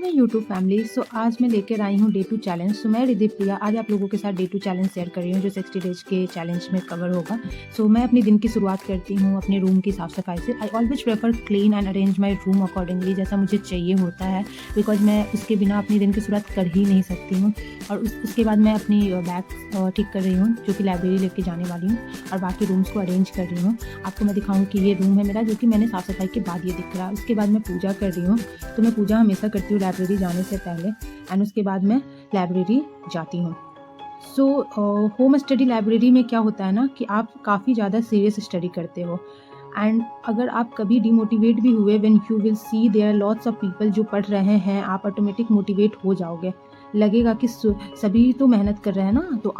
मैं YouTube family. आज मैं लेकर आई हूँ डे 2 चैलेंज। मैं रिद्धि प्रिया आज आप लोगों के साथ डे 2 चैलेंज शेयर कर रही हूँ जो 60 डेज के चैलेंज में कवर होगा। मैं अपने दिन की शुरुआत करती हूँ अपने रूम की साफ़ सफाई से। I always prefer clean and arrange my room accordingly, जैसा मुझे चाहिए होता है, बिकॉज मैं उसके बिना अपने दिन की शुरुआत कर ही नहीं सकती हूँ। और उसके बाद मैं अपनी बैग ठीक कर रही हूँ जो कि लाइब्रेरी लेके जाने वाली हूँ, और बाकी रूम्स को अरेंज कर रही हूँ। आपको मैं दिखाऊँ कि ये रूम है मेरा जो कि मैंने साफ़ सफाई के बाद ये दिख रहा है। उसके बाद मैं पूजा कर रही हूँ। तो मैं पूजा हमेशा करती हूँ लाइब्रेरी जाने से पहले, एंड उसके बाद मैं लाइब्रेरी जाती हूँ। होम स्टडी लाइब्रेरी में क्या होता है ना कि आप काफ़ी ज़्यादा सीरियस स्टडी करते हो, एंड अगर आप कभी डिमोटिवेट भी हुए, when you will see there are lots of people जो पढ़ रहे हैं, आप ऑटोमेटिक मोटिवेट हो जाओगे। लगेगा कि सभी तो मेहनत कर रहे हैं ना, तो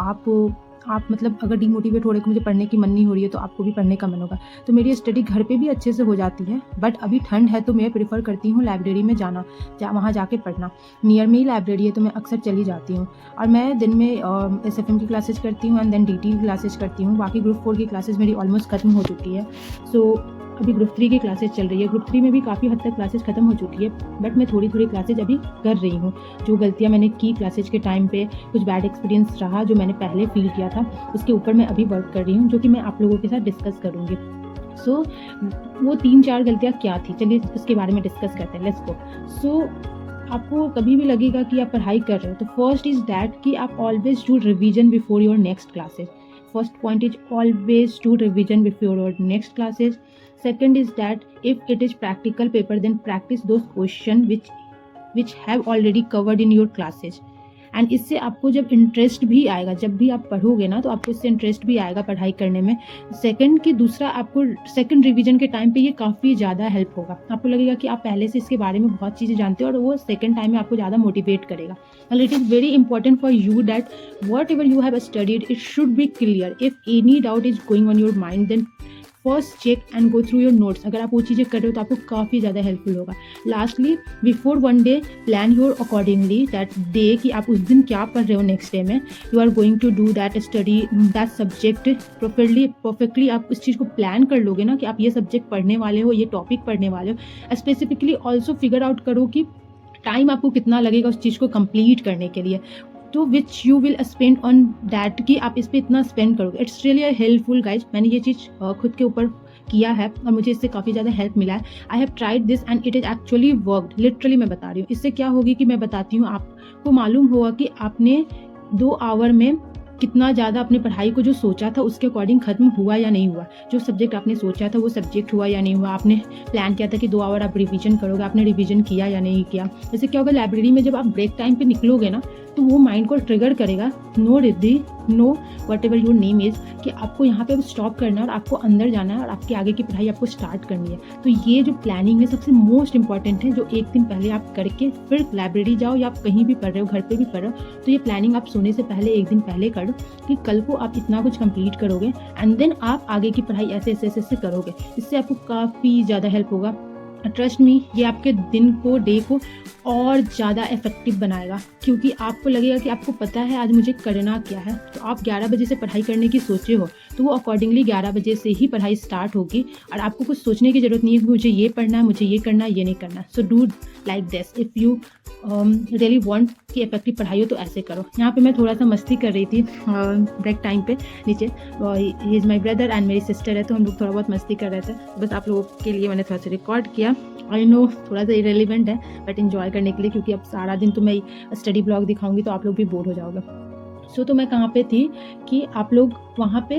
आप मतलब अगर डिमोटिवेट हो रहे कि मुझे पढ़ने की मन नहीं हो रही है, तो आपको भी पढ़ने का मन होगा। तो मेरी स्टडी घर पे भी अच्छे से हो जाती है, बट अभी ठंड है तो मैं प्रेफर करती हूँ लाइब्रेरी में जाना, वहाँ जाके पढ़ना। नियर में ही लाइब्रेरी है तो मैं अक्सर चली जाती हूँ। और मैं दिन में SFM की क्लासेज करती हूँ एंड देन DT की क्लासेज करती हूँ। बाकी ग्रुप 4 की क्लासेज मेरी ऑलमोस्ट खत्म हो चुकी है। अभी ग्रुप 3 की क्लासेज चल रही है। ग्रुप 3 में भी काफ़ी हद तक क्लासेज खत्म हो चुकी है, बट मैं थोड़ी क्लासेज अभी कर रही हूँ। जो गलतियाँ मैंने की क्लासेज के टाइम पे, कुछ बैड एक्सपीरियंस रहा जो मैंने पहले फील किया था, उसके ऊपर मैं अभी वर्क कर रही हूँ, जो कि मैं आप लोगों के साथ डिस्कस करूँगी। वो 3-4 गलतियाँ क्या थी, चलिए उसके बारे में डिस्कस करते हैं। Let's go. आपको कभी भी लगेगा कि आप पढ़ाई कर रहे हो, तो फर्स्ट इज़ दैट कि आप always do revision before your next classes. First point is always do revision before your next classes. Second is that if it is practical paper, then practice those questions which have already covered in your classes. And इससे आपको जब interest भी आएगा, जब भी आप पढ़ोगे ना, तो आपको इससे इंटरेस्ट भी आएगा पढ़ाई करने में। सेकंड कि दूसरा, आपको सेकंड रिवीजन के टाइम पे ये काफ़ी ज़्यादा हेल्प होगा। आपको लगेगा कि आप पहले से इसके बारे में बहुत चीज़ें जानते हो, और वो सेकंड टाइम में आपको ज़्यादा मोटिवेट करेगा। And it is very important for you that whatever you have studied it should be clear. If any doubt is going on your mind, then first check and go through your notes. अगर आप वो चीज़ें कर रहे हो तो आपको काफ़ी ज़्यादा हेल्पफुल होगा। Lastly, before one day plan your accordingly that day कि आप उस दिन क्या पढ़ रहे हो नेक्स्ट डे में। You are going to do that study that subject perfectly. आप उस चीज़ को प्लान कर लोगे ना कि आप ये सब्जेक्ट पढ़ने वाले हो, ये टॉपिक पढ़ने वाले हो। स्पेसिफिकली ऑल्सो फिगर आउट करो कि टाइम आपको कितना लगेगा उस चीज़ को कंप्लीट करने के लिए, तो which you will spend on that कि आप इस पर इतना स्पेंड करोगे। It's really helpful guys. मैंने ये चीज़ खुद के ऊपर किया है और मुझे इससे काफ़ी ज़्यादा हेल्प मिला है। I have tried this and it is actually worked. Literally मैं बता रही हूँ। इससे क्या होगी कि मैं बताती हूँ, आपको मालूम होगा कि आपने 2 आवर में कितना ज़्यादा अपनी पढ़ाई को जो सोचा था उसके अकॉर्डिंग खत्म हुआ या नहीं हुआ। जो सब्जेक्ट आपने सोचा था वो सब्जेक्ट हुआ या नहीं हुआ। आपने प्लान किया था कि 2 आवर आप रिवीजन करोगे, आपने रिवीजन किया या नहीं किया। जैसे क्या होगा, लाइब्रेरी में जब आप ब्रेक टाइम पे निकलोगे ना, तो वो माइंड को ट्रिगर करेगा, no Riddhi, no whatever your name is, कि आपको यहाँ पे स्टॉप करना है और आपको अंदर जाना है और आपकी आगे की पढ़ाई आपको स्टार्ट करनी है। तो ये जो प्लानिंग है सबसे मोस्ट इंपॉर्टेंट है, जो एक दिन पहले आप करके फिर लाइब्रेरी जाओ या आप कहीं भी पढ़ रहे हो, घर पे भी पढ़ रहे हो, तो ये प्लानिंग आप सोने से पहले एक दिन पहले कर लो कि कल को आप इतना कुछ कंप्लीट करोगे, एंड देन आप आगे की पढ़ाई ऐसे करोगे। इससे आपको काफ़ी ज़्यादा हेल्प होगा। ट्रस्ट मी, ये आपके दिन को, डे को और ज़्यादा इफेक्टिव बनाएगा, क्योंकि आपको लगेगा कि आपको पता है आज मुझे करना क्या है। तो आप 11 बजे से पढ़ाई करने की सोचे हो, तो वो अकॉर्डिंगली 11 बजे से ही पढ़ाई स्टार्ट होगी, और आपको कुछ सोचने की ज़रूरत नहीं है कि मुझे ये पढ़ना है, मुझे ये करना है, ये नहीं करना। So do like this. If you really want कि इफेक्टिव पढ़ाई हो तो ऐसे करो। यहाँ पे मैं थोड़ा सा मस्ती कर रही थी ब्रेक टाइम पे नीचे। He is my brother and मेरी सिस्टर है, तो हम लोग थोड़ा बहुत मस्ती कर रहे थे। बस आप लोगों के लिए मैंने थोड़ा सा रिकॉर्ड किया। आई नो थोड़ा सा इरेलीवेंट है, बट इन्जॉय करने के लिए, क्योंकि अब सारा दिन तो मैं स्टडी ब्लॉग दिखाऊंगी तो आप लोग भी बोर हो जाओगे। तो मैं कहाँ पे थी कि आप लोग वहाँ पे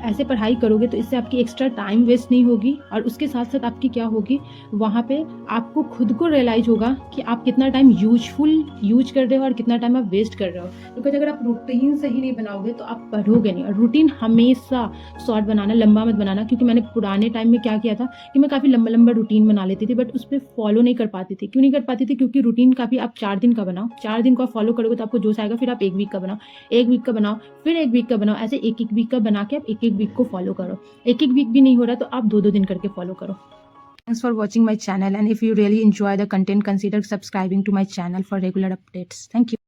ऐसे पढ़ाई करोगे तो इससे आपकी एक्स्ट्रा टाइम वेस्ट नहीं होगी, और उसके साथ साथ आपकी क्या होगी, वहाँ पे आपको खुद को रियलाइज़ होगा कि आप कितना टाइम यूज कर रहे हो और कितना टाइम आप वेस्ट कर रहे हो। बिकॉज अगर आप रूटीन सही नहीं बनाओगे तो आप पढ़ोगे नहीं। और रूटीन हमेशा शॉर्ट बनाना, लंबा मत बनाना, क्योंकि मैंने पुराने टाइम में क्या किया था कि मैं काफ़ी लंबा रूटीन बना लेती थी, बट उस पर फॉलो नहीं कर पाती थी। क्यों नहीं कर पाती थी? क्योंकि रूटीन काफ़ी आप 4 दिन का बनाओ, 4 दिन का फॉलो करोगे तो आपको जोश आएगा, फिर आप 1 वीक का बनाओ, 1 वीक का बनाओ, फिर 1 वीक का बनाओ, ऐसे 1 वीक का बना के आप 1 वीक को फॉलो करो। 1 वीक भी नहीं हो रहा तो आप 2 दिन करके फॉलो करो। Thanks for watching my channel, and if you really enjoy the content, consider subscribing to my channel for regular updates. Thank you.